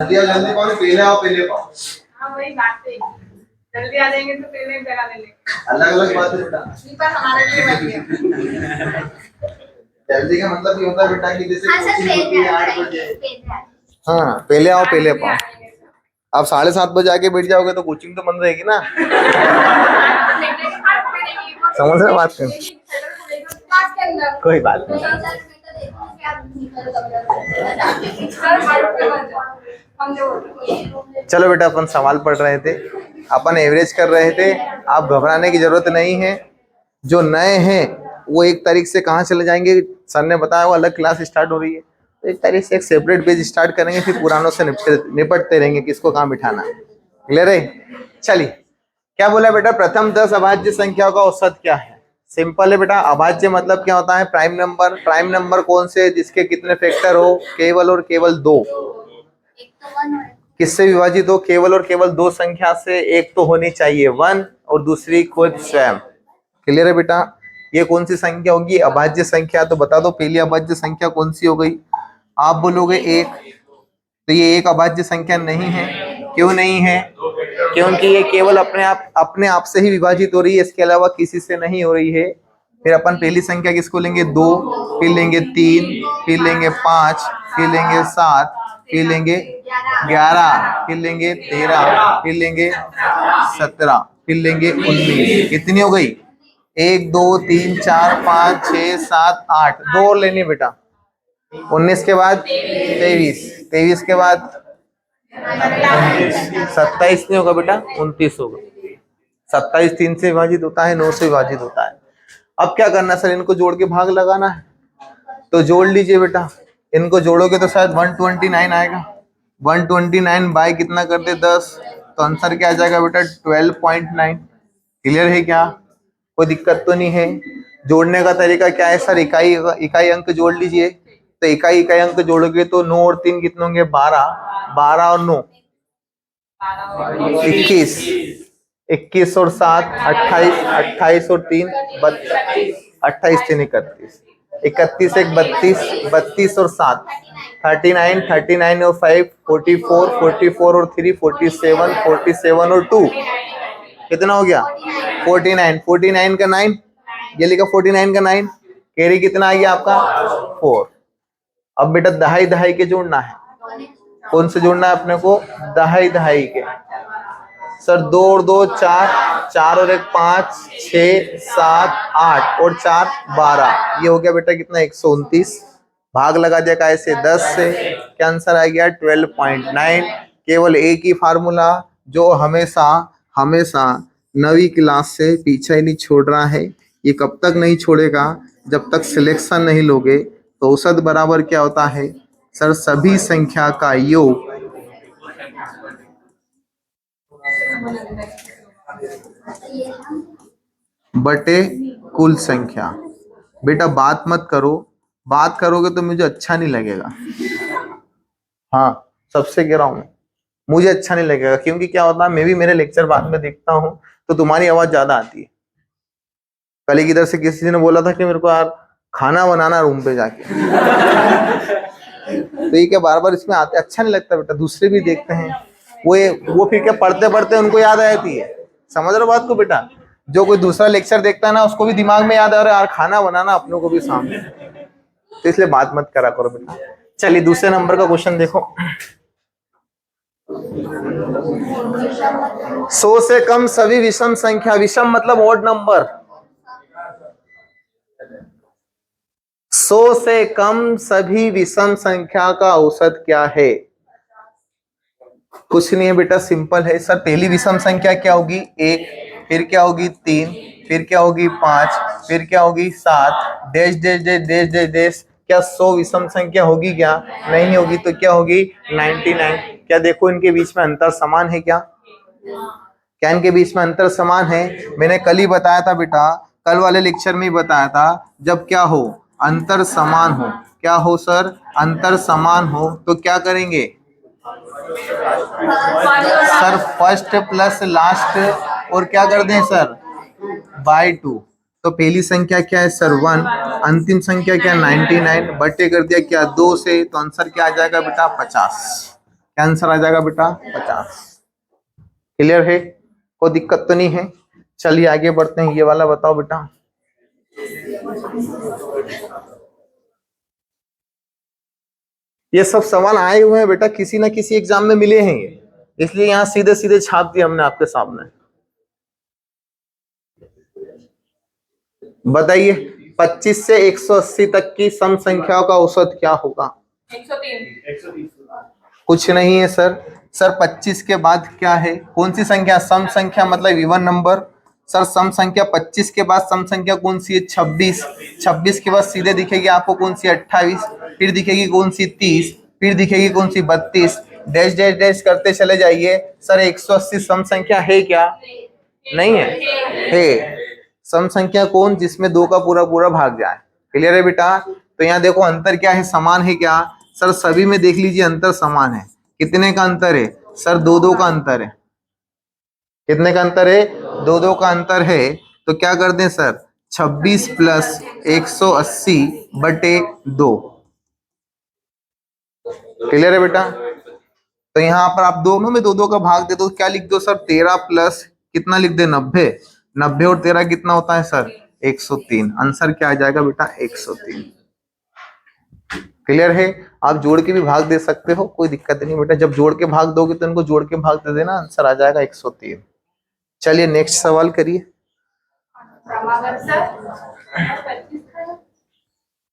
जल्दी आओ जल्दी पाओ, पहले आओ पहले पाओ। हाँ वही बात है, जल्दी आ जाएंगे तो पहले जगह ले लेंगे। अलग अलग बात है बेटा, पर हमारे लिए बढ़िया। जल्दी का मतलब ये होता है बेटा कि जैसे कोचिंग होती है 8 बजे। हाँ पहले आओ पहले पाओ। आप 7:30 बजे आके बैठ जाओगे तो कोचिंग तो बंद रहेगी ना। समझ रहे बात कर, कोई बात नहीं। चलो बेटा अपन सवाल पढ़ रहे थे, अपन एवरेज कर रहे थे। आप घबराने की जरूरत नहीं है। जो नए हैं वो 1 तारीख से कहाँ चले जाएंगे, सर ने बताया वो अलग क्लास स्टार्ट हो रही है, तो 1 तारीख से एक सेपरेट पेज स्टार्ट करेंगे, फिर पुरानों से निपटते रहेंगे किसको कहाँ बिठाना है। क्लियर है? चलिए क्या बोला बेटा, प्रथम 10 अभाज्य संख्याओं का औसत क्या है। सिंपल है बेटा, अभाज्य मतलब क्या होता है, प्राइम नंबर। प्राइम नंबर कौन से जिसके कितने फैक्टर हो, केवल और केवल 2। किससे विभाजित हो, केवल और केवल 2 संख्या से। एक तो होनी चाहिए 1 और दूसरी खुद स्वयं। क्लियर है बेटा? ये कौन सी संख्या होगी, अभाज्य संख्या। तो बता दो पहली अभाज्य संख्या कौन सी हो गई। आप बोलोगे 1, तो ये एक अभाज्य संख्या नहीं है। क्यों नहीं है? क्योंकि ये केवल अपने आप से ही विभाजित हो रही है, इसके अलावा किसी से नहीं हो रही है। फिर अपन पहली संख्या किसको लेंगे, 2, फिर लेंगे 3, फिर लेंगे 5, फिर लेंगे 7, फिर लेंगे 11, फिर लेंगे 13, फिर लेंगे 17, फिर लेंगे 19। कितनी हो गई, 1 2 3 4 5 6 7 8। 2 और लेनी बेटा। 19 के बाद 23, 23 के बाद 27 नहीं होगा बेटा, 29 होगा। 27 3 से विभाजित होता है, 9 से विभाजित होता है। अब क्या करना सर, इनको जोड़ के भाग लगाना है, तो जोड़ लीजिए बेटा। इनको जोड़ोगे तो शायद 129 आएगा। 129 बाय कितना करते 10, तो आंसर क्या आ जाएगा बेटा 12.9। क्लियर है क्या, कोई दिक्कत तो नहीं है। जोड़ने का तरीका क्या है सर, इकाई इकाई अंक जोड़ लीजिए। तो इकाई इकाई अंक जोड़ोगे तो 9 और 3 कितने होंगे, 12, 12 और 9 21, 21 और 7 28, 28 और 3 32, 28 3 31, 31 1 32, 32 और 7 39, 39 और 5 44, 44 और 3 47, 47 और 2 कितना हो गया 49, 49 का 9, ये लिखा 49 का 9। कैरी कितना आ गया आपका 4। अब बेटा दहाई दहाई के जोड़ना है। कौन से जोड़ना है अपने को, दहाई दहाई के। सर 2 और 2 4, 4 और 1 5 6 7 8 और 4 12, ये हो गया बेटा कितना 129। भाग लगा दिया कैसे 10 से, क्या आंसर आ गया 12.9। केवल एक ही फार्मूला जो हमेशा हमेशा 9वीं क्लास से पीछा ही नहीं छोड़ रहा है, ये कब तक नहीं छोड़ेगा, जब तक सिलेक्शन नहीं लोगे। तो औसत बराबर क्या होता है सर, सभी संख्या का योग बटे कुल संख्या। बेटा बात मत करो, बात करोगे तो मुझे अच्छा नहीं लगेगा। हाँ सबसे कह रहा हूं, मुझे अच्छा नहीं लगेगा। क्योंकि क्या होता है, मैं भी मेरे लेक्चर बाद में देखता हूं तो तुम्हारी आवाज ज्यादा आती है। कल इधर से किसी ने बोला था कि मेरे को यार खाना बनाना रूम पे जाके। तो ये क्या बार बार इसमें आते, अच्छा नहीं लगता बेटा। दूसरे भी देखते हैं, वो फिर क्या पढ़ते पढ़ते उनको याद आ जाती है। समझ रहे हो बात को बेटा? जो कोई दूसरा लेक्चर देखता है ना, उसको भी दिमाग में याद आ रहा है यार खाना बनाना अपनों को भी सामने, तो इसलिए बात मत करा करो बेटा। चलिए दूसरे नंबर का क्वेश्चन देखो। 100 से कम सभी विषम संख्या, विषम मतलब ओड नंबर। 100 से कम सभी विषम संख्या का औसत क्या है। कुछ नहीं है बेटा, सिंपल है सर। पहली विषम संख्या क्या होगी 1, फिर क्या होगी 3, फिर क्या होगी 5, फिर क्या होगी 7, dash dash dash dash dash dash. क्या 100 विषम संख्या होगी क्या, नहीं होगी। तो क्या होगी 99। क्या देखो इनके बीच में अंतर समान है क्या, क्या इनके बीच में अंतर समान है। मैंने कल ही बताया था बेटा, कल वाले लेक्चर में ही बताया था, जब क्या हो अंतर समान हो, क्या हो सर अंतर समान हो, तो क्या करेंगे सर, फर्स्ट प्लस लास्ट और क्या कर दें सर बाय 2। तो पहली संख्या क्या है सर 1, अंतिम संख्या क्या 99, बटे कर दिया क्या 2 से, तो आंसर क्या आ जाएगा बेटा 50। क्या आंसर आ जाएगा बेटा? 50। क्लियर है? कोई दिक्कत तो नहीं है? चलिए आगे बढ़ते हैं। ये वाला बताओ बेटा। ये सब सवाल आए हुए हैं बेटा, किसी ना किसी एग्जाम में मिले हैं ये, इसलिए यहां सीधे सीधे छाप दिया हमने आपके सामने। बताइए 25 से 180 तक की सम संख्याओं का औसत क्या होगा? 103। कुछ नहीं है सर। सर 25 के बाद क्या है? कौन सी संख्या? सम संख्या मतलब इवन नंबर। सर सम संख्या 25 के बाद सम संख्या कौन सी है? 26। 26 के बाद सीधे दिखेगी आपको कौन सी? 28। फिर दिखेगी कौन सी? 30। फिर दिखेगी कौन सी? 32। डैश डैश डैश करते चले जाइए। सर 180 सम संख्या है क्या? नहीं है। सम संख्या कौन? जिसमें 2 का पूरा पूरा भाग जाए। क्लियर है बेटा? तो यहाँ देखो अंतर क्या है, समान है क्या? सर सभी में देख लीजिए अंतर समान है। कितने का अंतर है? सर 2-2 का अंतर है। कितने का अंतर है? 2-2 का अंतर है। तो क्या कर दें सर? 26 प्लस 180 बटे 2। क्लियर है बेटा? तो यहाँ पर आप दोनों में 2-2 का भाग दे दो। क्या लिख दो सर? 13 प्लस कितना लिख दे? 90। 90 और 13 कितना होता है सर? 103। आंसर क्या आ जाएगा बेटा? 103। क्लियर है? आप जोड़ के भी भाग दे सकते हो, कोई दिक्कत नहीं बेटा। जब जोड़ के भाग दोगे तो इनको जोड़ के भाग दे देना, आंसर आ जाएगा 103। चलिए नेक्स्ट सवाल करिए। क्रमागत सर 25 था।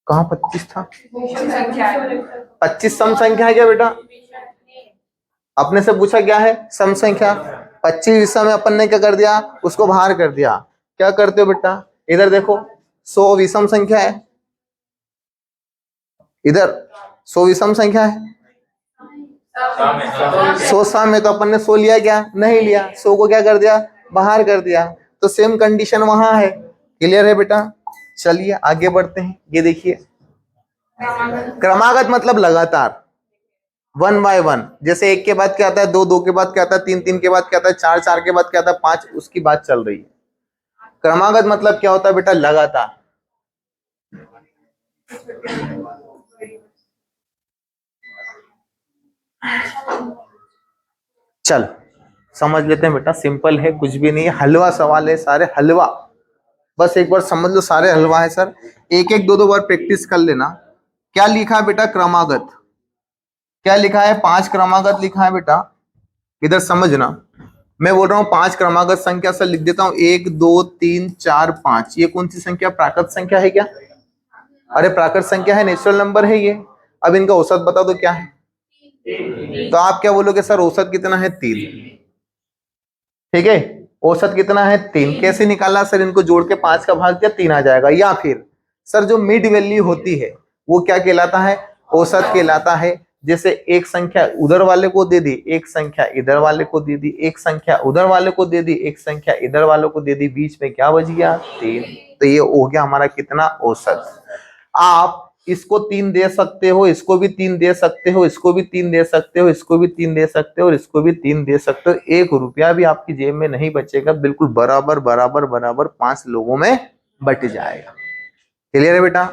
कहाँ 25 था? विषम संख्या है। 25 सम संख्या है क्या बेटा? अपने से पूछा क्या है? सम संख्या। 25 विषम में अपन ने क्या कर दिया? उसको बाहर कर दिया। क्या करते हो बेटा? इधर देखो 100 विषम संख्या है, इधर 100 विषम संख्या है। 100 सम में तो अपन ने 100 लिया क्या? नहीं लिया। 100 को क्या कर दिया? बाहर कर दिया। तो सेम कंडीशन वहां है। क्लियर है बेटा? चलिए आगे बढ़ते हैं। ये देखिए क्रमागत मतलब लगातार, 1 बाय 1। जैसे 1 के बाद क्या आता है? 2, 2 के बाद क्या आता है? 3, 3 के बाद क्या आता है? 4, 4 के बाद क्या आता है? 5। उसकी बात चल रही है। क्रमागत मतलब क्या होता है बेटा? लगातार। चल समझ लेते हैं बेटा, सिंपल है, कुछ भी नहीं है। हलवा सवाल है सारे, हलवा। बस एक बार समझ लो सारे हलवा है सर। एक एक 2-2 बार प्रैक्टिस कर लेना। क्या लिखा है बेटा? क्रमागत। क्या लिखा है? 5 क्रमागत लिखा है बेटा। इधर समझना, मैं बोल रहा हूं 5 क्रमागत संख्या से लिख देता हूं 1 2 3 4 5। ये कौन सी संख्या? प्राकृत संख्या है क्या? अरे प्राकृत संख्या है, नेचुरल नंबर है ये। अब इनका औसत बता दो क्या है? तो आप क्या बोलोगे सर? औसत कितना है? 3। ठीक है, औसत कितना है? 3। कैसे निकाला सर? इनको जोड़ के 5 का भाग दिया, 3 आ जाएगा। या फिर सर जो मिड वैल्यू होती है वो क्या कहलाता है? औसत कहलाता है। जैसे एक संख्या उधर वाले को दे दी, एक संख्या इधर वाले को दे दी, एक संख्या उधर वाले को दे दी, एक संख्या इधर वाले को दे दी, बीच में क्या बच गया? 3। तो ये हो गया हमारा कितना? औसत। आप इसको 3 दे सकते हो, इसको भी 3 दे सकते हो, इसको भी 3 दे सकते हो, इसको भी 3 दे सकते हो और इसको भी 3 दे सकते हो। 1 रुपया भी आपकी जेब में नहीं बचेगा, बिल्कुल बराबर बराबर बराबर 5 लोगों में बट जाएगा। क्लियर है बेटा?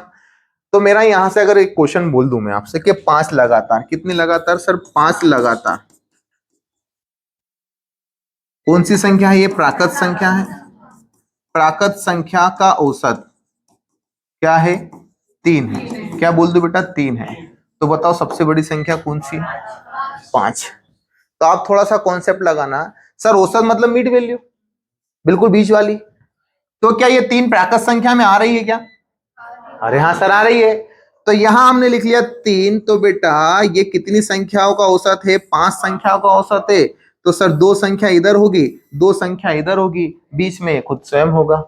तो मेरा यहां से अगर एक क्वेश्चन बोल दूं मैं आपसे कि 5 लगातार, कितनी लगातार सर? 5 लगातार। कौन सी संख्या है ये? प्राकृत संख्या है। प्राकृत संख्या का औसत क्या है? 3 है। क्या बोल दो बेटा? 3 है। तो बताओ सबसे बड़ी संख्या कौन सी है? 5। तो आप थोड़ा सा कॉन्सेप्ट लगाना। सर औसत मतलब मिड वैल्यू, बिल्कुल बीच वाली। तो क्या ये 3 प्राकृत संख्या में आ रही है क्या? अरे हाँ सर आ रही है। तो यहां हमने लिख लिया 3। तो बेटा ये कितनी संख्याओं का औसत है? 5 संख्याओं का औसत है। तो सर 2 संख्या इधर होगी, 2 संख्या इधर होगी, बीच में खुद स्वयं होगा।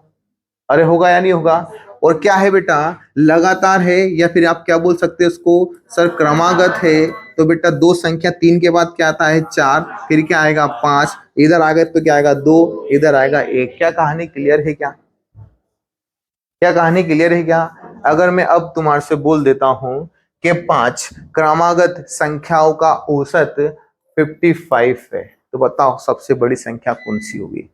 अरे होगा या नहीं होगा? और क्या है बेटा? लगातार है, या फिर आप क्या बोल सकते हैं उसको? सर क्रमागत है। तो बेटा 2 संख्या 3 के बाद क्या आता है? 4। फिर क्या आएगा? 5। इधर आ गए तो क्या आएगा? 2। इधर आएगा 1। क्या कहानी क्लियर है क्या? क्या कहानी क्लियर है क्या? अगर मैं अब तुम्हारे से बोल देता हूं कि 5 क्रमागत संख्याओं का औसत 55 है, तो बताओ सबसे बड़ी संख्या कौन सी होगी?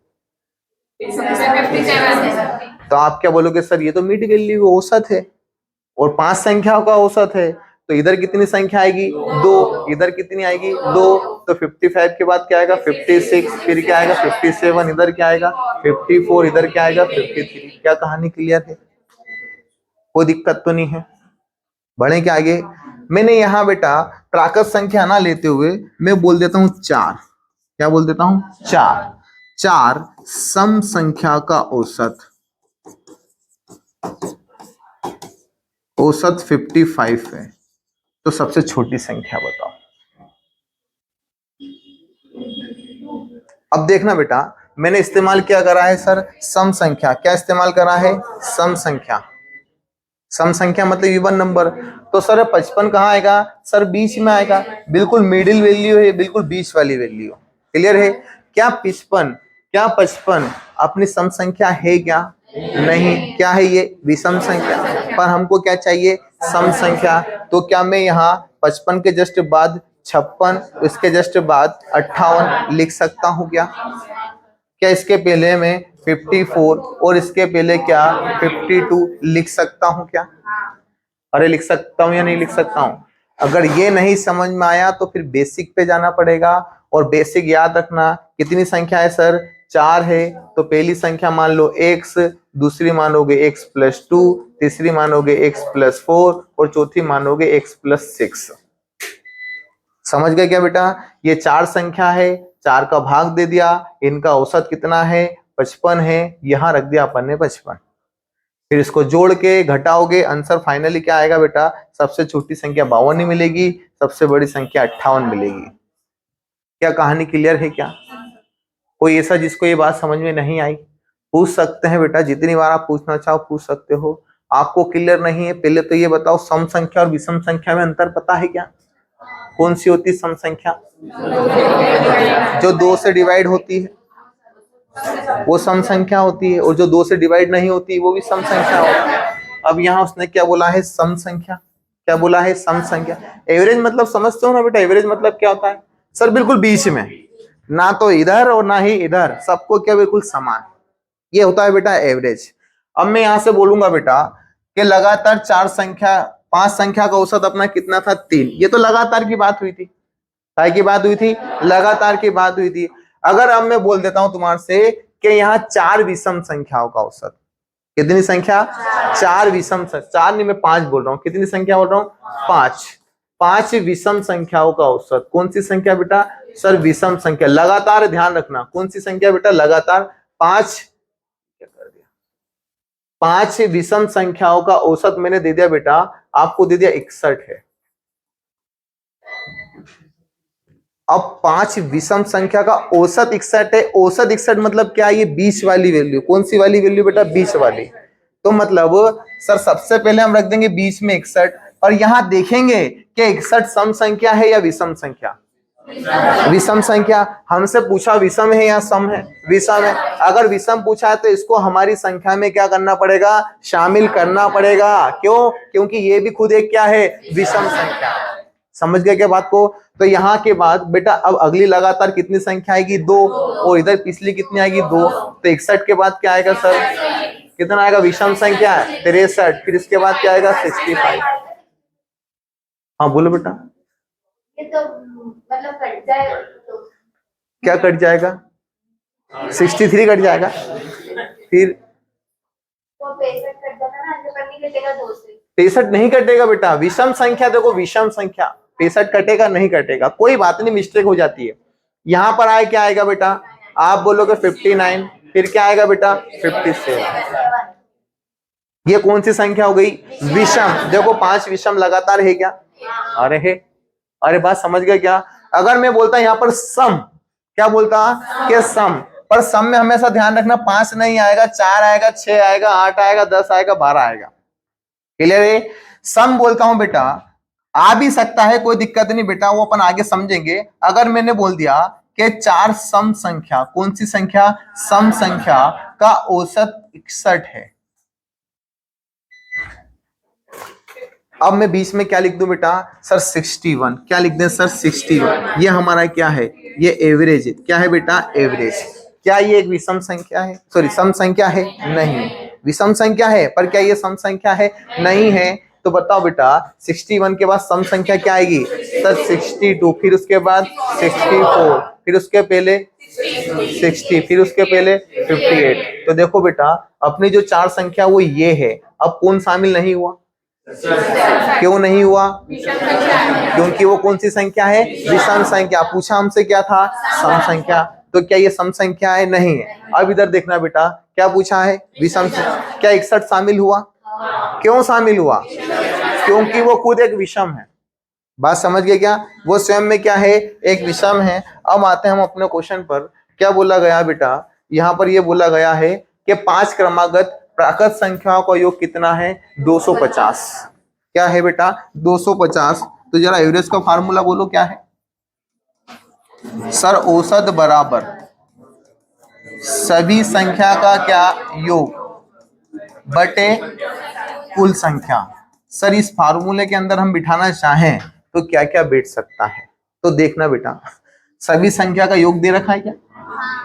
57। तो आप क्या बोलोगे? सर ये तो मिड वैल्यू औसत है और 5 संख्याओं का औसत है। तो इधर कितनी संख्या आएगी 2, इधर कितनी आएगी 2, तो 55 के बाद क्या आएगा 56, फिर क्या आएगा 57, इधर क्या आएगा 54, इधर क्या आएगा 53। क्या कहानी क्लियर है? कोई दिक्कत तो नहीं है? बढ़े क्या आगे? मैंने यहाँ बेटा प्राकृत संख्या ना लेते हुए मैं बोल देता हूं 4। क्या बोल देता हूं? 4। 4 सम संख्या का औसत 55 है, तो सबसे छोटी संख्या बताओ। अब देखना बेटा, मैंने इस्तेमाल क्या करा है सर? सम संख्या। क्या इस्तेमाल करा है? सम संख्या। सम संख्या मतलब इवन नंबर। तो सर 55 कहाँ आएगा? सर बीच में आएगा, बिल्कुल मिडिल वैल्यू है, बिल्कुल बीच वाली वैल्यू। क्लियर है? क्या 55 अपनी सम संख्या है क्या? नहीं। क्या है ये? विषम संख्या। पर हमको क्या चाहिए? सम संख्या। तो क्या मैं यहाँ 55 के जस्ट बाद 56, इसके जस्ट बाद 58 लिख सकता हूँ क्या? क्या इसके पहले मैं 54 और इसके पहले क्या 52 लिख सकता हूँ क्या? अरे लिख सकता हूँ या नहीं लिख सकता हूँ? अगर ये नहीं समझ में आया तो फिर बेसिक पे जाना पड़ेगा। और बेसिक याद रखना, कितनी संख्या है सर? 4 है। तो पहली संख्या मान लो x, दूसरी मानोगे x+2, तीसरी मानोगे x+4 और चौथी मानोगे x+6। समझ गए क्या बेटा? ये 4 संख्या है, 4 का भाग दे दिया, इनका औसत कितना है? 55 है, यहां रख दिया अपन ने 55। फिर इसको जोड़ के घटाओगे, आंसर फाइनली क्या आएगा बेटा? सबसे छोटी संख्या 52 ही मिलेगी, सबसे बड़ी संख्या 58 मिलेगी। क्या कहानी क्लियर है क्या? कोई ऐसा जिसको ये बात समझ में नहीं आई? पूछ सकते हैं बेटा, जितनी बार आप पूछना चाहो पूछ सकते हो। आपको क्लियर नहीं है, पहले तो ये बताओ, सम संख्या और विषम संख्या में अंतर पता है क्या? कौन सी होती है सम संख्या? जो 2 से डिवाइड होती है वो सम संख्या होती है, और जो 2 से डिवाइड नहीं होती वो भी सम संख्या होती है। अब यहाँ उसने क्या बोला है? सम संख्या। क्या बोला है? सम संख्या। एवरेज मतलब समझते हो ना बेटा? एवरेज मतलब क्या होता है सर? बिल्कुल बीच में, ना तो इधर और ना ही इधर, सबको क्या बिल्कुल समान, ये होता है बेटा एवरेज। अब मैं यहां से बोलूंगा बेटा कि लगातार 5 संख्या का औसत अपना कितना था? 3। ये तो लगातार की बात हुई थी। काय की बात हुई थी? लगातार की बात हुई थी। अगर अब मैं बोल देता हूं तुम्हारे से कि यहाँ 4 विषम संख्याओं का औसत, कितनी संख्या? 4 विषम, 4 नहीं मैं 5 बोल रहा हूँ। कितनी संख्या बोल रहा हूँ? 5 विषम संख्याओं का औसत। कौन सी संख्या बेटा? सर विषम संख्या। लगातार ध्यान रखना, कौन सी संख्या बेटा? लगातार 5 विषम संख्याओं का औसत मैंने दे दिया बेटा, आपको दे दिया 61 है। अब 5 विषम संख्या का औसत 61 है। औसत 61 मतलब क्या? ये बीच वाली वैल्यू। कौन सी वाली वैल्यू बेटा? बीच वाली। तो मतलब सर सबसे पहले हम रख देंगे बीच में 61, और यहां देखेंगे कि 61 सम संख्या है या विषम संख्या? विषम संख्या। हमसे पूछा विषम है या सम है? विषम है। अगर विषम पूछा है तो इसको हमारी संख्या में क्या करना पड़ेगा? शामिल करना पड़ेगा। क्यों? क्योंकि ये भी खुद एक क्या है? विषम संख्या। समझ गए क्या बात को? तो यहाँ के बाद बेटा अब अगली लगातार कितनी संख्या आएगी? 2। और इधर पिछली कितनी आएगी? 2। तो 61 के बाद क्या आएगा सर? कितना आएगा? विषम संख्या 63। फिर इसके बाद क्या आएगा? 65। हाँ बोलो बेटा। ये तो मतलब कट जाए तो क्या कट जाएगा? 63 कट जाएगा। फिर वो 65 कट जाता ना, जो करने कटेगा 2 से। 65 नहीं कटेगा बेटा। विषम संख्या देखो, विषम संख्या 65 कटेगा नहीं कटेगा, कोई बात नहीं, मिस्टेक हो जाती है। यहां पर आए क्या आएगा बेटा? आप बोलोगे 59, फिर क्या आएगा बेटा? 57। ये कौन सी संख्या हो गई? विषम। देखो 5 विषम लगातार है क्या? अरे है। अरे बात समझ गए क्या? अगर मैं बोलता यहाँ पर सम, क्या बोलता कि सम, पर सम में हमेशा ध्यान रखना 5 नहीं आएगा, 4 आएगा, 6 आएगा, 8 आएगा, 10 आएगा, 12 आएगा। क्लियर है? सम बोलता हूं बेटा, आ भी सकता है, कोई दिक्कत नहीं बेटा, वो अपन आगे समझेंगे। अगर मैंने बोल दिया कि 4 सम संख्या, कौन सी संख्या? सम संख्या का औसत 61 है। अब मैं बीच में क्या लिख दूं बेटा? सर 61। क्या लिख दें सर? 61। ये हमारा क्या है? ये एवरेज है। क्या है बेटा? एवरेज। क्या ये एक विषम संख्या है? सॉरी सम संख्या है? नहीं। विषम संख्या है, पर क्या ये सम संख्या है? नहीं है। तो बताओ बेटा 61 के बाद सम संख्या क्या आएगी सर 62, फिर उसके बाद 64, फिर उसके पहले 60, फिर उसके पहले 58। तो देखो बेटा अपनी जो चार संख्या वो ये है, अब कौन शामिल नहीं हुआ, क्यों नहीं हुआ, क्योंकि वो कौन सी संख्या है, विषम संख्या। पूछा हमसे क्या था, सम संख्या, तो क्या ये सम संख्या है, नहीं है। अब इधर देखना बेटा क्या पूछा है, विषम संख्या। क्या 61 शामिल हुआ, क्यों शामिल हुआ, क्योंकि वो खुद एक विषम है। बात समझ गए क्या, वो स्वयं में क्या है, एक विषम है। अब आते हैं हम अपने क्वेश्चन पर। क्या बोला गया बेटा, यहाँ पर ये बोला गया है कि 5 क्रमागत प्राकृत संख्याओं का योग कितना है 250। क्या है बेटा 250। तो जरा एवरेज का फार्मूला बोलो क्या है सर, औसत बराबर सभी संख्या का क्या योग बटे कुल संख्या। सर इस फार्मूले के अंदर हम बिठाना चाहें तो क्या क्या बैठ सकता है, तो देखना बेटा सभी संख्या का योग दे रखा है क्या,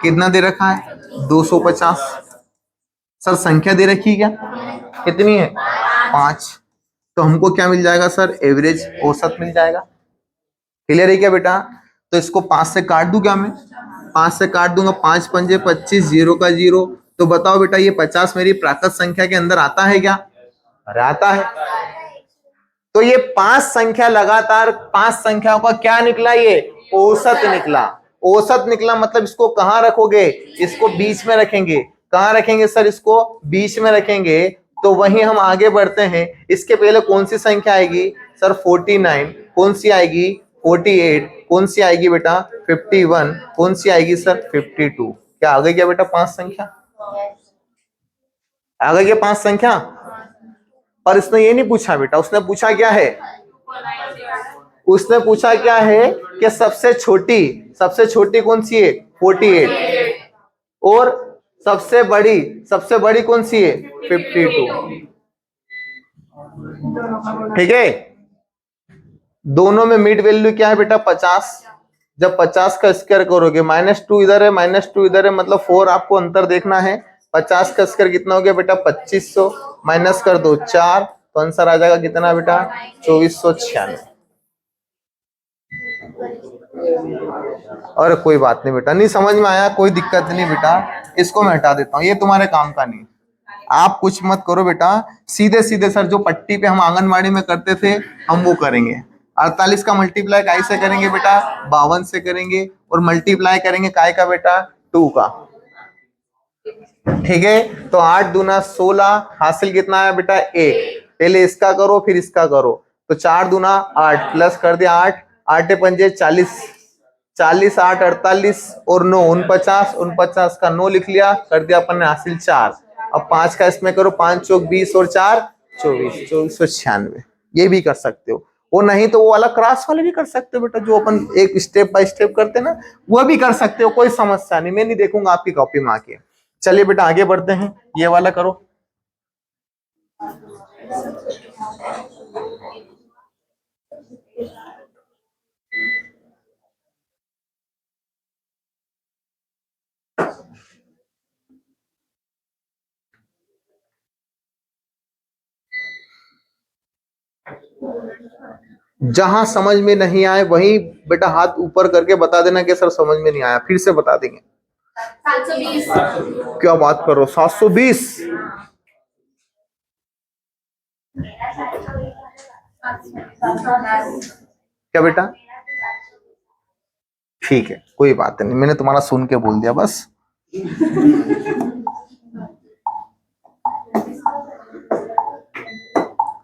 कितना दे रखा है 250। सर संख्या दे रखी है क्या, कितनी है 5। तो हमको क्या मिल जाएगा सर, एवरेज औसत मिल जाएगा। क्लियर है क्या बेटा। तो इसको 5 से काट दूं क्या मैं, 5 से काट दूंगा, 5 पंजे 25, 0 का 0। तो बताओ बेटा ये 50 मेरी प्राकृत संख्या के अंदर आता है क्या, अरे आता है। तो ये 5 संख्या लगातार 5 संख्याओं का क्या निकला, ये औसत निकला। औसत निकला मतलब इसको कहां रखोगे, इसको बीच में रखेंगे। कहां रखेंगे सर, इसको बीच में रखेंगे। तो वहीं हम आगे बढ़ते हैं। इसके पहले कौन सी संख्या आएगी सर 49, कौन सी आएगी 48, कौन सी आएगी बेटा 51, कौन सी आएगी सर 52। क्या आ गई क्या बेटा 5 संख्या, आ गई क्या 5 संख्या। और इसने ये नहीं पूछा बेटा, उसने पूछा क्या है, उसने पूछा क्या है कि सबसे छोटी कौन सी है 48, और सबसे बड़ी कौन सी है 52। ठीक है, दोनों में मिड वैल्यू क्या है बेटा 50। जब 50 का स्क्वायर करोगे, -2 इधर है, -2 इधर है, मतलब 4 आपको अंतर देखना है। 50 का स्क्वायर कितना हो गया बेटा 2500, माइनस कर दो 4, तो आंसर आ जाएगा कितना बेटा 2496। और कोई बात नहीं बेटा, नहीं समझ में आया कोई दिक्कत नहीं बेटा, इसको मैं हटा देता हूँ, ये तुम्हारे काम का नहीं। आप कुछ मत करो बेटा, सीधे सीधे सर जो पट्टी पे हम आंगनबाड़ी में करते थे हम वो करेंगे। 48 का मल्टीप्लाई काय से करेंगे बेटा 52 से करेंगे, और मल्टीप्लाई करेंगे काय का बेटा 2 का। ठीक है, तो 8 दूना 16, हासिल कितना है बेटा 1। पहले इसका करो फिर इसका करो, तो 4 दूना 8, प्लस कर दिया 8, 8 पंजे 40, 40 8 48 और 9 49, 49 का 9 लिख लिया, कर दिया अपन ने हासिल 4। अब 5 का इसमें करो, 5 चौक 20 और 4 24, 2496। ये भी कर सकते हो, वो नहीं तो वो वाला क्रॉस वाले भी कर सकते हो बेटा, जो अपन एक स्टेप बाय स्टेप करते हैं ना, वो भी कर सकते हो, कोई समस्या नहीं। मैं नहीं देखूंगा आपकी कॉपी में आके। चलिए बेटा आगे बढ़ते हैं, ये वाला करो। जहां समझ में नहीं आए वहीं बेटा हाथ ऊपर करके बता देना कि सर समझ में नहीं आया, फिर से बता देंगे। 720। क्या बात करो 720। क्या बेटा, ठीक है कोई बात नहीं, मैंने तुम्हारा सुन के बोल दिया बस।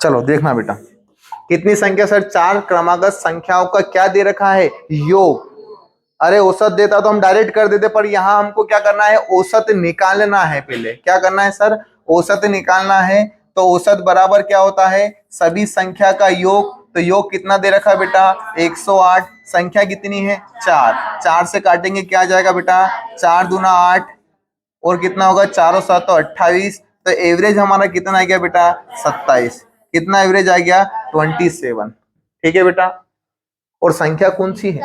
चलो देखना बेटा, कितनी संख्या सर, 4 क्रमागत संख्याओं का क्या दे रखा है योग। अरे औसत देता तो हम डायरेक्ट कर देते, पर यहाँ हमको क्या करना है, औसत निकालना है। पहले क्या करना है सर, औसत निकालना है। तो औसत बराबर क्या होता है, सभी संख्या का योग। तो योग कितना दे रखा है बेटा 108। संख्या कितनी है 4, 4 से काटेंगे क्या आ जाएगा बेटा 4 दूना 8, और कितना होगा 4 और 7 तो 28। तो एवरेज हमारा कितना आ गया बेटा 27। कितना एवरेज आ गया 27। ठीक है बेटा, और संख्या कौन सी है,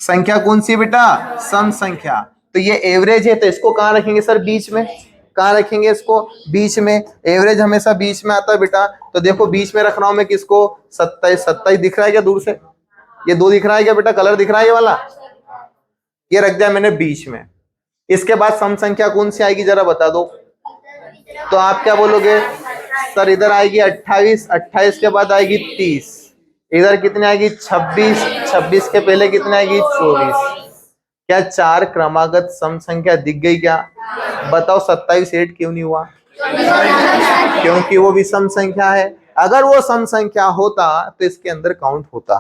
संख्या कौन सी बेटा सम संख्या। तो ये एवरेज है, तो इसको कहां रखेंगे सर बीच में। कहाँ रखेंगे इसको? बीच में। एवरेज हमेशा बीच में आता है बेटा, तो देखो बीच में रख रहा हूं मैं किसको? 27। 27 दिख रहा है क्या दूर से? ये 2 दिख रहा है क्या बेटा? कलर दिख रहा है ये वाला? ये रख दिया मैंने बीच में। इसके बाद सम संख्या कौन सी आएगी जरा बता दो। तो आप क्या बोलोगे? सर इधर आएगी 28, 28 के बाद आएगी 30, इधर कितनी आएगी? 26, 26 के पहले कितनी आएगी? 24। क्या 4 क्रमागत सम संख्या दिख गई क्या? बताओ 27 8 क्यों नहीं हुआ? क्योंकि वो विषम संख्या है। अगर वो सम संख्या होता तो इसके अंदर काउंट होता।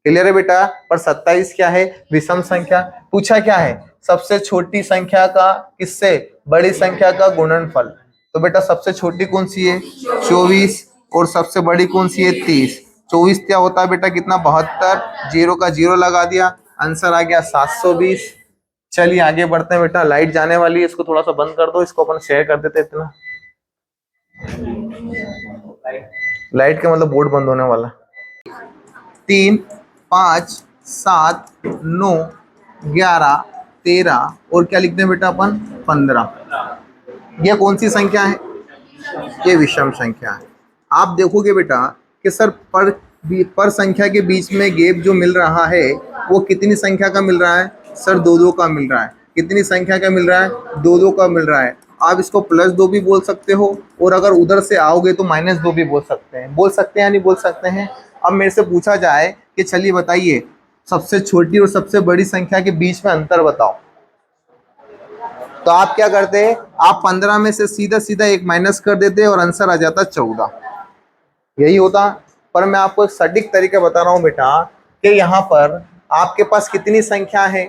क्लियर है बेटा? पर 27 क्या है? विषम संख्या। पूछा क्या है? सबसे छोटी संख्या का किससे बड़ी संख्या का गुणनफल। तो बेटा सबसे छोटी कौन सी है? 24। और सबसे बड़ी कौन सी है? 30। 24 क्या होता है बेटा? कितना? 72। 0 का 0 लगा दिया, आंसर आ गया 720। चलिए आगे बढ़ते हैं बेटा। लाइट जाने वाली है, इसको थोड़ा सा बंद कर दो, इसको अपन शेयर कर देते। इतना लाइट का मतलब बोर्ड बंद होने वाला। 3 5 7 9 11 13 और क्या लिखते हैं बेटा अपन? 15। यह कौन सी संख्या है? ये विषम संख्या है। आप देखोगे बेटा कि सर पर संख्या के बीच में गैप जो मिल रहा है वो कितनी संख्या का मिल रहा है? सर 2 का मिल रहा है। कितनी संख्या का मिल रहा है? 2 का मिल रहा है। आप इसको +2 भी बोल सकते हो, और अगर उधर से आओगे तो -2 भी बोल सकते हैं। बोल सकते हैं या नहीं बोल सकते हैं? अब मेरे से पूछा जाए कि चलिए बताइए सबसे छोटी और सबसे बड़ी संख्या के बीच में अंतर बताओ, तो आप क्या करते हैं? आप 15 में से सीधा सीधा 1 माइनस कर देते और आंसर आ जाता 14। यही होता। पर मैं आपको एक सटीक तरीका बता रहा हूं बेटा कि यहाँ पर आपके पास कितनी संख्या है।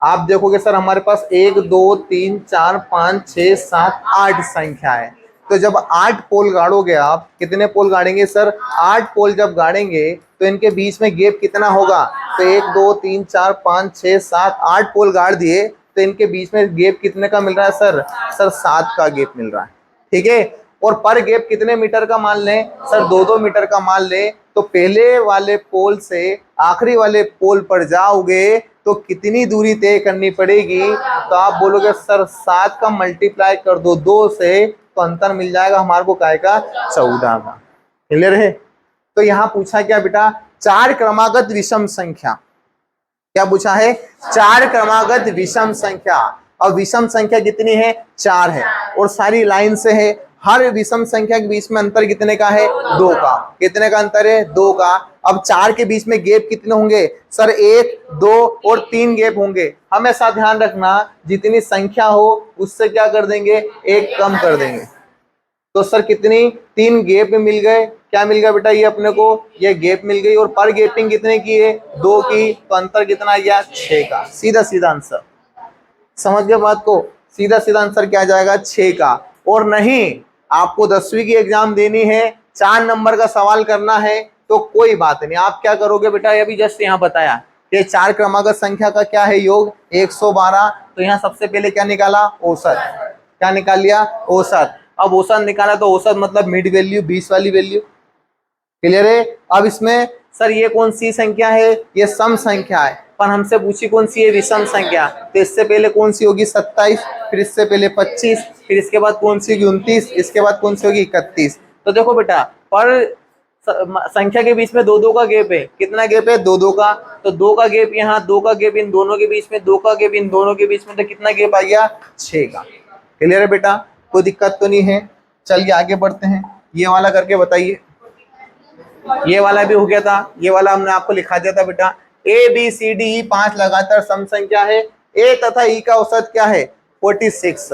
आप देखोगे सर हमारे पास 1 2 3 4 5 6 7 8 संख्या है। तो जब 8 पोल गाड़ोगे, आप कितने पोल गाड़ेंगे सर? 8 पोल जब गाड़ेंगे तो इनके बीच में गैप कितना होगा? तो 1 2 3 4 5 6 7 8 पोल गाड़ दिए तो इनके बीच में गैप कितने का मिल रहा है सर? सर 7 का गैप मिल रहा है। ठीक है। और पर गैप कितने मीटर का मान लें? सर 2-2 मीटर का मान लें। तो पहले वाले पोल से आखिरी वाले पोल पर जाओगे तो कितनी दूरी तय करनी पड़ेगी? तो आप बोलोगे सर 7 का मल्टीप्लाई कर दो 2 से, तो अंतर मिल जाएगा हमारे को काय का? 14 का। क्लियर है? तो यहाँ पूछा क्या बेटा? 4 क्रमागत विषम संख्या। क्या पूछा है? 4 क्रमागत विषम संख्या। और विषम संख्या कितनी है? 4 है, और सारी लाइन से है। हर विषम संख्या के बीच में अंतर कितने का है? 2 का। कितने का अंतर है? 2 का। अब 4 के बीच में गैप कितने होंगे? सर 1 2 और 3 गैप होंगे। हमेशा ध्यान रखना जितनी संख्या हो उससे क्या कर देंगे? 1 कम कर देंगे। तो सर कितनी? 3 गैप मिल गए। क्या मिल गया बेटा? ये अपने को ये गैप मिल गई। और पर गैपिंग कितने की है? 2 की। तो अंतर कितना आ गया? 6 का। सीधा सीधा आंसर। समझ गए बात को? सीधा सीधा आंसर क्या आ जाएगा? 6 का। और नहीं, आपको 10वीं की एग्जाम देनी है, 4 नंबर का सवाल करना है, तो कोई बात नहीं। आप क्या करोगे बेटा? ये अभी जस्ट यहाँ बताया कि 4 क्रमागत संख्या का क्या है योग? 112। तो यहाँ सबसे पहले क्या निकाला? औसत। क्या निकाल लिया? औसत। अब औसत निकाला तो औसत मतलब मिड वैल्यू, 20 वाली वैल्यू। क्लियर है? अब इसमें सर ये कौन सी संख्या है? ये सम संख्या है, पर हमसे पूछी कौन सी है? विषम संख्या। तो इससे पहले कौन सी होगी? 27, फिर इससे पहले 25, फिर इसके बाद कौन सी होगी? 29, इसके बाद कौन सी होगी? 31। तो देखो बेटा, पर संख्या के बीच में 2-2 का गैप है। कितना गैप है? 2-2 का। तो 2 का गैप यहाँ, 2 का गैप इन दोनों के बीच में, 2 का गैप इन दोनों के बीच में, तो कितना गैप आ गया? 6 का। क्लियर है बेटा? कोई दिक्कत तो नहीं है? चलिए आगे बढ़ते हैं। ये वाला करके बताइए। ये वाला भी हो गया था। ये वाला हमने आपको लिखा दिया था बेटा। A B C D E 5 लगातार सम संख्या है। ए तथा ई का औसत क्या है? 46।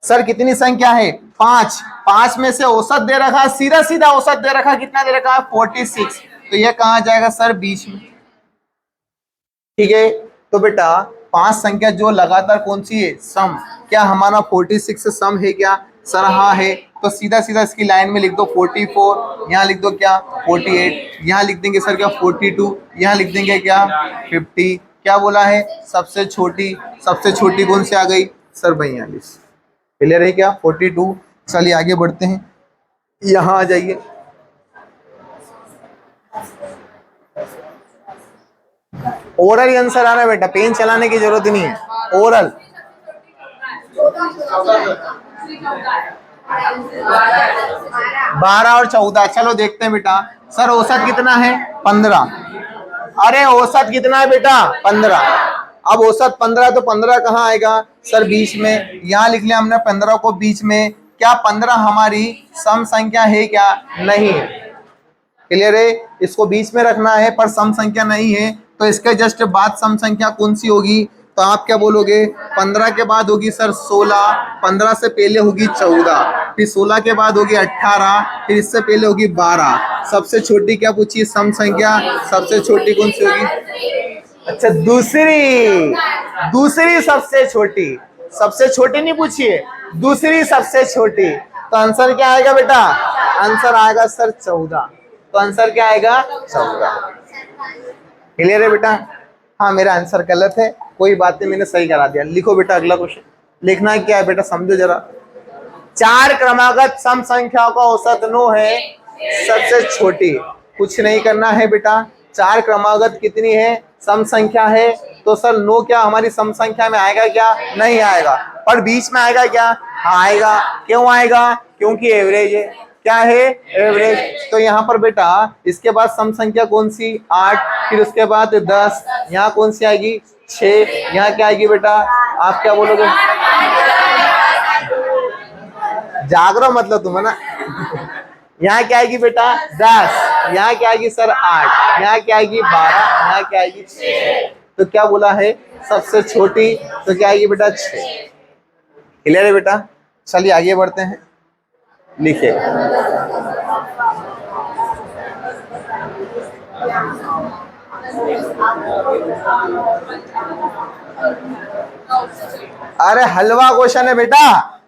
सर कितनी संख्या है? 5। 5 में से औसत दे रखा है, सीधा सीधा औसत दे रखा है। कितना दे रखा है? 46। तो ये कहाँ जाएगा सर? बीच में। ठीक है। तो बेटा 5 संख्या जो लगातार कौन सी है? सम। क्या हमारा 46 से सम है क्या? सर हाँ है। तो सीधा सीधा इसकी लाइन में लिख दो 44, यहाँ लिख दो क्या? 48, यहाँ लिख देंगे सर क्या? 42, यहाँ लिख देंगे क्या? 50। क्या बोला है? सबसे छोटी। सबसे छोटी कौन सी आ गई? सर 42। क्लियर है क्या? 42। चलिए आगे बढ़ते हैं। यहाँ आ जाइए। ओरल आंसर आ रहा है बेटा, पेन चलाने की जरूरत नहीं है। ओरल 12 और 14, चलो देखते हैं बेटा। सर औसत कितना है? 15। अरे औसत कितना है बेटा? 15। अब औसत 15, तो 15 कहाँ आएगा सर? बीच में। यहाँ लिख लिया हमने 15 को बीच में। क्या 15 हमारी सम संख्या है क्या? नहीं है। क्लियर है? इसको बीच में रखना है पर सम संख्या नहीं है, तो इसके जस्ट बाद सम संख्या कौन सी होगी? तो आप क्या बोलोगे? 15 के बाद होगी सर 16, 15 से पहले होगी 14, फिर 16 के बाद होगी 18, फिर इससे पहले होगी 12। सबसे छोटी क्या पूछी? सम संख्या। सबसे छोटी कौन सी होगी? अच्छा, दूसरी सबसे छोटी। सबसे छोटी नहीं पूछी है, दूसरी सबसे छोटी। तो आंसर क्या आएगा बेटा? आंसर आएगा सर 14। तो आंसर क्या आएगा? 14। क्लियर है बेटा? हाँ, मेरा आंसर गलत है, कोई बात नहीं, मैंने सही करा दिया। लिखो बेटा अगला क्वेश्चन। लिखना क्या है बेटा? समझो जरा। 4 क्रमागत सम संख्याओं का औसत 9 है, सबसे छोटी। कुछ नहीं करना है बेटा। 4 क्रमागत कितनी है? सम संख्या है। तो सर 9 क्या हमारी सम संख्या में आएगा क्या? नहीं आएगा। पर बीच में आएगा क्या? आएगा। क्यों आएगा? क्योंकि एवरेज है। क्या है? एवरेज। तो यहाँ पर बेटा इसके बाद सम संख्या कौन सी? 8, फिर उसके बाद 10, यहाँ कौन सी आएगी? 6, यहाँ क्या आएगी बेटा? आप क्या बोलोगे? जागरो मतलब तुम है ना। यहाँ क्या आएगी बेटा? 10, यहाँ क्या आएगी सर? 8, यहाँ क्या आएगी? 12, यहाँ क्या आएगी? 6। तो क्या बोला है? सबसे छोटी। तो क्या आएगी बेटा? 6। क्लियर है बेटा? चलिए आगे बढ़ते हैं। लिखिए। अरे हलवा क्वेश्चन है बेटा।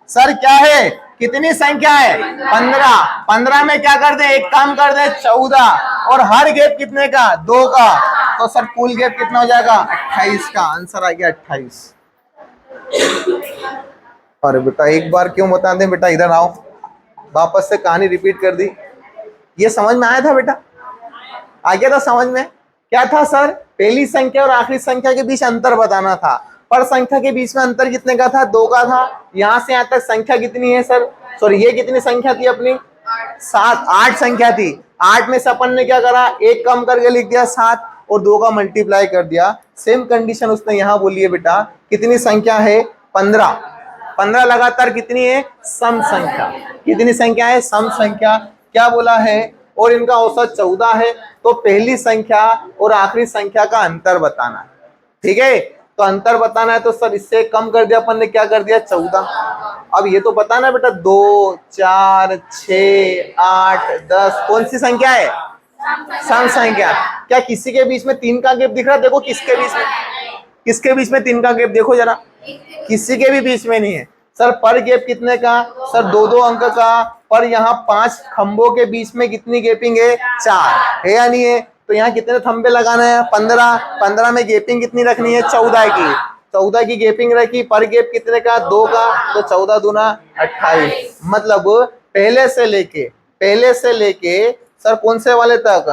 सर क्या है? कितनी संख्या है? 15। 15 में क्या कर दे? एक काम कर दे 14, और हर गैप कितने का? 2 का। तो सर कुल गैप कितना हो जाएगा? 28 का। आंसर आ गया 28। अरे बेटा एक बार क्यों बता दें बेटा, इधर आओ। वापस से कहानी रिपीट कर दी। ये समझ में आया था बेटा? आ गया था समझ में? क्या था सर? पहली संख्या और आखिरी संख्या के बीच अंतर बताना था। पर संख्या के बीच में अंतर कितने का था? 2 का था। यहाँ से यहाँ तक संख्या कितनी है सर? सॉरी, ये कितनी संख्या थी अपनी? 7, 8 संख्या थी। 8 में से अपन ने क्या करा? एक कम करके लिख दिया 7, और 2 का मल्टीप्लाई कर दिया। सेम कंडीशन उसने यहाँ बोली है बेटा। कितनी संख्या है? 15। 15 लगातार कितनी है? सम संख्या। कितनी संख्या है? सम संख्या। क्या बोला है? और इनका औसत 14 है। तो पहली संख्या और आखिरी संख्या का अंतर बताना है। ठीक है? तो अंतर बताना है तो सर इससे कम कर दिया अपन ने। क्या कर दिया? 14। अब ये तो बताना है बेटा 2, 4, 6, 8, 10 कौन सी संख्या है? सम संख्या। क्या किसी के बीच में 3 का गैप दिख रहा है? देखो किसके बीच में, किसके बीच में 3 का गैप देखो जरा। किसी के भी बीच में नहीं है। सर पर गैप कितने का? सर 2-2 अंक का। पर यहाँ 5 खंभों के बीच में कितनी गैपिंग है? 4 है या नहीं है? तो यहाँ कितने थंबे लगाना है? 15। 15 में गैपिंग कितनी रखनी है? 14 की। 14 की गैपिंग रखी। पर गैप कितने का? 2 का। तो 14 दूना 28। मतलब पहले से लेके सर कौन से वाले तक?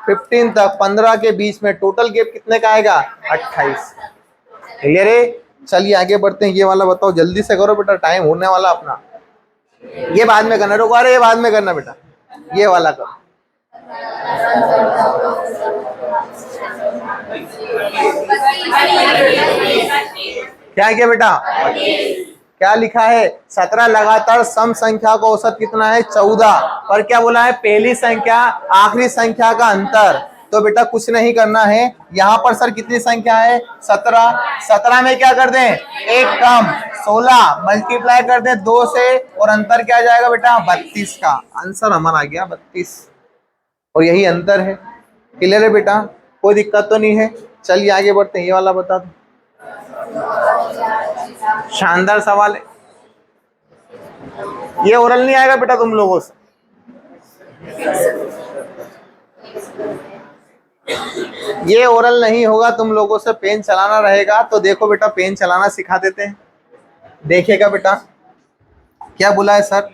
15 तक। 15 के बीच में टोटल गैप कितने का आएगा? 28। क्लियर है? चलिए आगे बढ़ते हैं। ये वाला बताओ, जल्दी से करो बेटा, टाइम होने वाला अपना। ये बाद में करना, रुको। अरे ये बाद में करना बेटा, ये वाला करो। क्या किया बेटा? क्या लिखा है? 17 लगातार सम संख्या का औसत कितना है? 14। पर क्या बोला है? पहली संख्या आखिरी संख्या का अंतर। तो बेटा कुछ नहीं करना है। यहाँ पर सर कितनी संख्या है? 17। 17 में क्या कर दें? एक कम। 16 मल्टीप्लाई कर दें 2 से, और अंतर क्या आ जाएगा बेटा? 32 का। आंसर हमारा आ गया 32। और यही अंतर है। क्लियर है बेटा? कोई दिक्कत तो नहीं है? चलिए आगे बढ़ते हैं। ये वाला बता दो। शानदार सवाल है। ये ओरल नहीं आएगा बेटा तुम लोगों से। ये ओरल नहीं होगा तुम लोगों से, पेन चलाना रहेगा। तो देखो बेटा पेन चलाना सिखा देते हैं। देखिएगा बेटा क्या बोला है सर?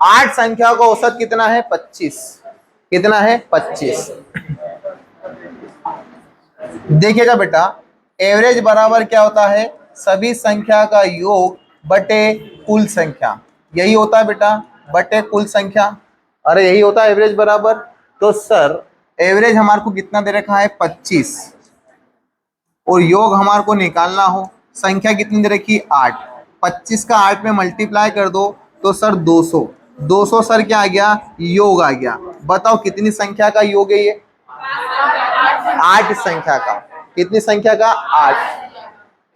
8 संख्या का औसत कितना है? 25। कितना है? 25। देखिएगा बेटा एवरेज बराबर क्या होता है? सभी संख्या का योग बटे कुल संख्या, यही होता है बेटा, बटे कुल संख्या। अरे यही होता है एवरेज बराबर। तो सर एवरेज हमारे को कितना दे रखा है 25, और योग हमारे को निकालना हो, संख्या कितनी दे रखी 8, 25 का 8 में मल्टीप्लाई कर दो तो सर 200, 200 सर क्या आ गया, योग आ गया। बताओ कितनी संख्या का योग है ये, 8 संख्या का। कितनी संख्या का, 8।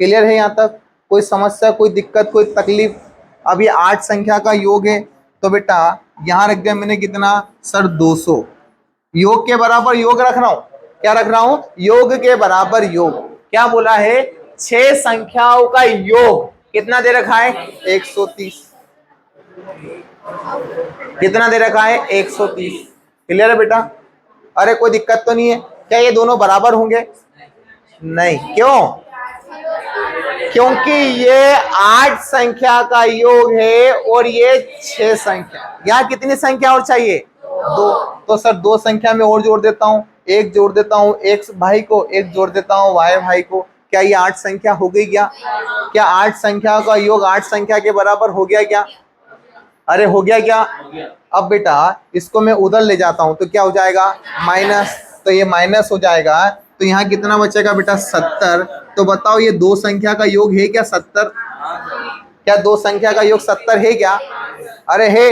क्लियर है यहाँ तक, कोई समस्या, कोई दिक्कत, कोई तकलीफ? अब ये 8 संख्या का योग है, तो बेटा यहाँ रख दिया मैंने कितना सर 200, योग के बराबर योग रख रहा हूं, क्या रख रहा हूं, योग के बराबर योग। क्या बोला है, 6 संख्याओं का योग कितना दे रखा है 130, कितना दे रखा है 130। क्लियर है बेटा? अरे कोई दिक्कत तो नहीं है? क्या ये दोनों बराबर होंगे? नहीं, क्यों? क्योंकि ये 8 संख्या का योग है और ये 6 संख्या। यहाँ कितनी संख्या और चाहिए, 2। तो सर 2 संख्या में और जोड़ देता हूँ, एक जोड़ देता हूँ x भाई को, एक जोड़ देता हूँ y भाई को। क्या ये 8 संख्या हो गई क्या? क्या 8 संख्या का योग 8 संख्या के बराबर हो गया क्या? अरे हो गया क्या? अब बेटा इसको मैं उधर ले जाता हूं तो क्या हो जाएगा, माइनस, तो ये माइनस हो जाएगा। तो यहाँ कितना बचेगा बेटा 70। तो बताओ ये 2 संख्या का योग है क्या 70? क्या 2 संख्या का योग 70 है क्या? अरे है।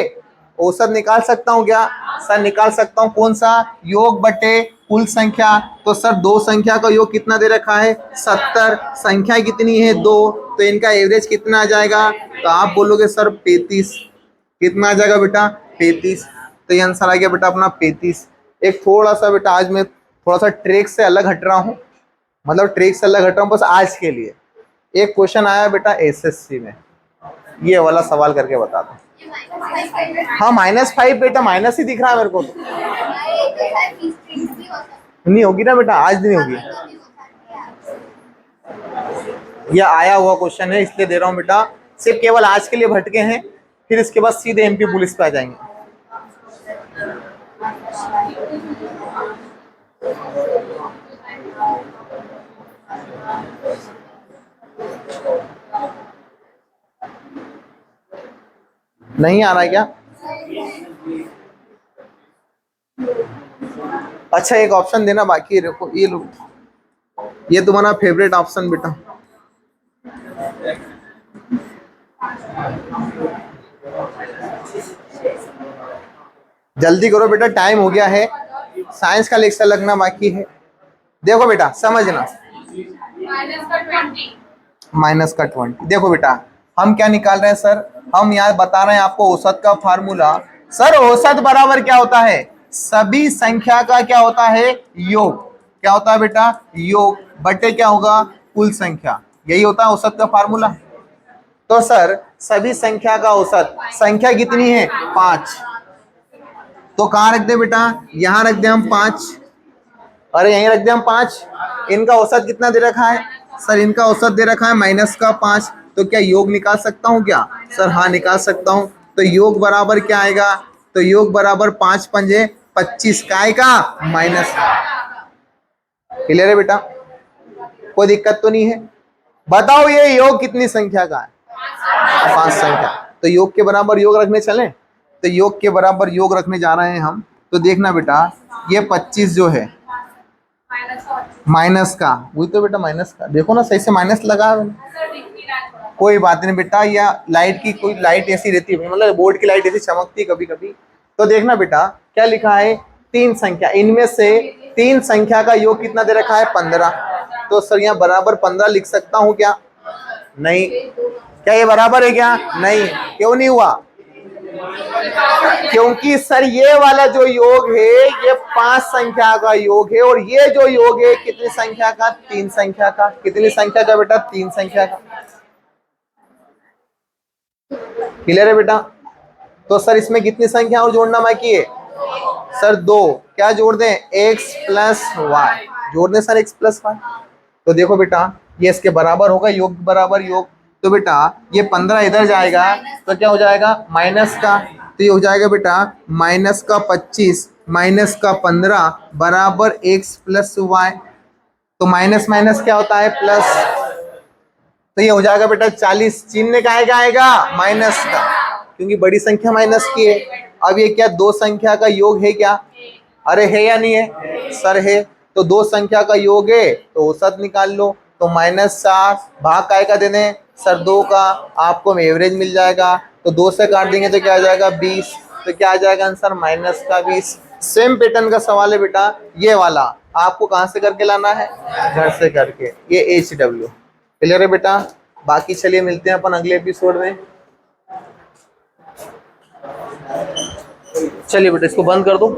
औसत निकाल सकता हूँ क्या सर? निकाल सकता हूँ। कौन सा? योग बटे कुल संख्या। तो सर 2 संख्या का योग कितना दे रखा है 70, संख्या कितनी है 2, तो इनका एवरेज कितना आ जाएगा? तो आप बोलोगे सर 35। कितना आ जाएगा बेटा 35। तो ये आंसर आ गया बेटा अपना 35। एक थोड़ा सा बेटा आज मैं थोड़ा सा ट्रिक से अलग हट रहा हूँ, मतलब ट्रिक से अलग हट रहा हूँ बस आज के लिए। एक क्वेश्चन आया बेटा एसएससी में, ये वाला सवाल करके बता दो। हाँ -5 बेटा, माइनस ही दिख रहा है मेरे को तो। नहीं होगी ना बेटा, आज नहीं होगी। ये आया हुआ क्वेश्चन है इसलिए दे रहा हूँ बेटा, सिर्फ केवल आज के लिए भटके हैं, फिर इसके बाद सीधे एमपी पुलिस पे आ जाएंगे। नहीं आ रहा है क्या? अच्छा एक ऑप्शन देना बाकी है, देखो ये लो, ये तुम्हारा फेवरेट ऑप्शन बेटा। जल्दी करो बेटा, टाइम हो गया है, साइंस का लेक्चर लगना बाकी है। देखो बेटा समझना, -20। देखो बेटा हम क्या निकाल रहे हैं सर, हम यहाँ बता रहे हैं आपको औसत का फार्मूला। सर औसत बराबर क्या होता है, सभी संख्या का क्या होता है योग। क्या होता है बेटा, योग बटे क्या होगा, कुल संख्या। यही होता है औसत का फार्मूला। तो सर सभी संख्या का औसत, संख्या कितनी है 5, तो कहाँ रख दे बेटा, यहाँ रख दे हम 5। अरे यहीं रख दे हम 5। इनका औसत कितना दे रखा है सर, इनका औसत दे रखा है -5। तो क्या योग निकाल सकता हूँ क्या सर? हाँ निकाल सकता हूँ। तो योग बराबर क्या आएगा, तो योग बराबर 5 पंजे 25 का आएगा माइनस। क्लियर है बेटा, कोई दिक्कत तो नहीं है? बताओ ये योग कितनी संख्या का है, 5 संख्या। तो योग के बराबर योग रखने चलें, तो योग के बराबर योग रखने जा रहे हैं हम। तो देखना बेटा ये 25 जो है माइनस का, वही तो बेटा माइनस का, देखो ना सही से माइनस लगा है। कोई बात नहीं बेटा, या लाइट की कोई लाइट ऐसी रहती है, मतलब बोर्ड की लाइट ऐसी चमकती है कभी कभी। तो देखना बेटा क्या लिखा है, 3 संख्या, इनमें से 3 संख्या का योग कितना दे रखा है 15। तो सर यहाँ बराबर 15 लिख सकता हूँ क्या? नहीं। क्या ये बराबर है क्या? नहीं। क्यों नहीं हुआ? क्योंकि सर ये वाला जो योग है ये 5 संख्या का योग है, और ये जो योग है कितनी संख्या का, 3 संख्या का। कितनी संख्या का बेटा, 3 संख्या का। क्लियर है बेटा? तो सर इसमें कितनी संख्या और जोड़ना बाकी है सर? 2। क्या जोड़ दें, x + y जोड़ दें सर, x + y। तो देखो बेटा ये इसके बराबर होगा, योग बराबर योग। तो बेटा ये 15 इधर जाएगा तो क्या हो जाएगा माइनस का, तो ये हो जाएगा बेटा -25 -15 बराबर x + y। तो माइनस माइनस क्या होता है प्लस। तो ये हो जाएगा बेटा 40, चिन्ह का आएगा माइनस का, क्योंकि बड़ी संख्या माइनस की है। अब ये क्या दो संख्या का योग है क्या? अरे है या नहीं है सर? है। तो दो संख्या का योग है तो औसत निकाल लो। तो -7 भाग काय का देने सर? 2 का। आपको एवरेज मिल जाएगा। तो 2 से काट देंगे तो क्या आ जाएगा 20। तो क्या आ जाएगा आंसर? -20। सेम पैटर्न का सवाल है बेटा ये वाला। आपको कहां से करके लाना है? घर से करके। ये HW क्लियर है बेटा? बाकी चलिए मिलते हैं अपन अगले एपिसोड में। चलिए बेटा इसको बंद कर दो।